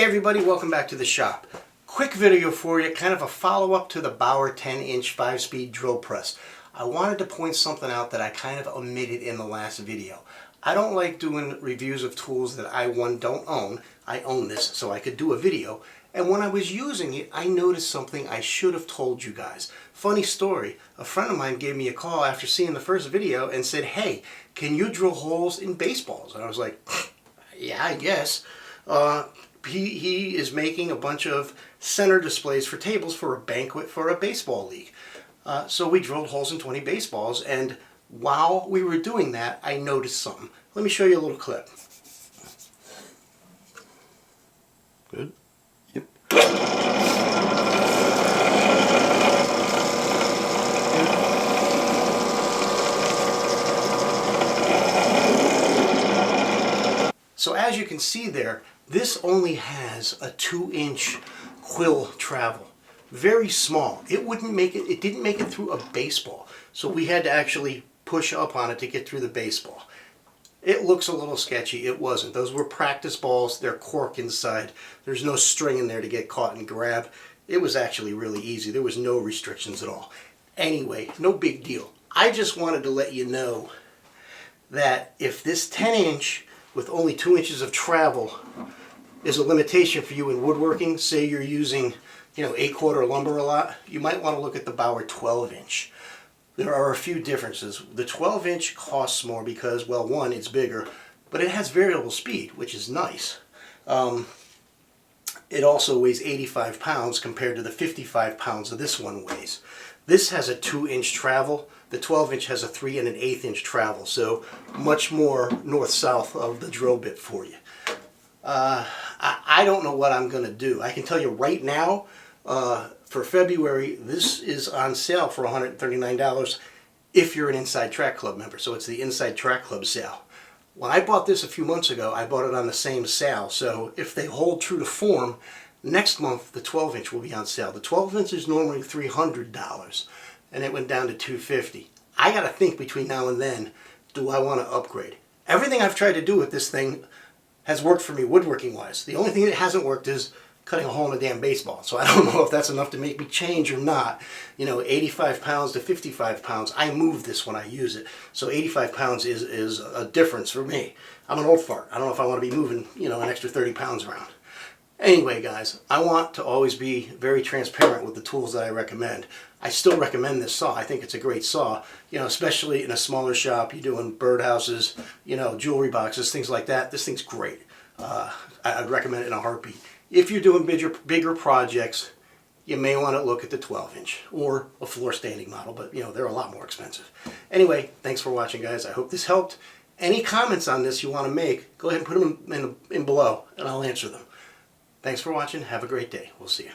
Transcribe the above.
everybody, welcome back to the shop. Quick video for you, kind of a follow-up to the Bauer 10-inch 5-speed drill press. I wanted to point something out that I kind of omitted in the last video. I don't like doing reviews of tools that I, don't own. I own this, so I could do a video. And when I was using it, I noticed something I should have told you guys. Funny story, a friend of mine gave me a call after seeing the first video and said, hey, can you drill holes in baseballs? And I was like, yeah, I guess. He is making a bunch of center displays for tables for a banquet for a baseball league. So we drilled holes in 20 baseballs, and while we were doing that, I noticed something. Let me show you a little clip. Good? Yep. So as you can see there, this only has a 2-inch quill travel. Very small. It didn't make it through a baseball. So we had to actually push up on it to get through the baseball. It looks a little sketchy. It wasn't. Those were practice balls. They're cork inside. There's no string in there to get caught and grab. It was actually really easy. There was no restrictions at all. Anyway, no big deal. I just wanted to let you know that if this 10-inch with only 2 inches of travel is a limitation for you in woodworking, say you're using 8-quarter lumber a lot, you might want to look at the Bauer 12-inch. There are a few differences. The 12-inch costs more because, well, one, it's bigger, but it has variable speed, which is nice. It also weighs 85 pounds compared to the 55 pounds that this one weighs. This has a 2-inch travel. The 12-inch has a 3 1/8 inch travel, so much more north-south of the drill bit for you. I don't know what I'm going to do. I can tell you right now, for February, this is on sale for $139 if you're an Inside Track Club member. So it's the Inside Track Club sale. When I bought this a few months ago, I bought it on the same sale. So if they hold true to form, next month the 12-inch will be on sale. The 12-inch is normally $300, and it went down to $250. I got to think between now and then, do I want to upgrade? Everything I've tried to do with this thing has worked for me woodworking-wise. The only thing that hasn't worked is cutting a hole in a damn baseball. So I don't know if that's enough to make me change or not. 85 pounds to 55 pounds. I move this when I use it. So 85 pounds is a difference for me. I'm an old fart. I don't know if I want to be moving, an extra 30 pounds around. Anyway, guys, I want to always be very transparent with the tools that I recommend. I still recommend this saw. I think it's a great saw, especially in a smaller shop. You're doing birdhouses, jewelry boxes, things like that. This thing's great. I'd recommend it in a heartbeat. If you're doing bigger projects, you may want to look at the 12-inch or a floor standing model, but they're a lot more expensive. Anyway, thanks for watching, guys. I hope this helped. Any comments on this you want to make, go ahead and put them in below, and I'll answer them. Thanks for watching. Have a great day. We'll see you.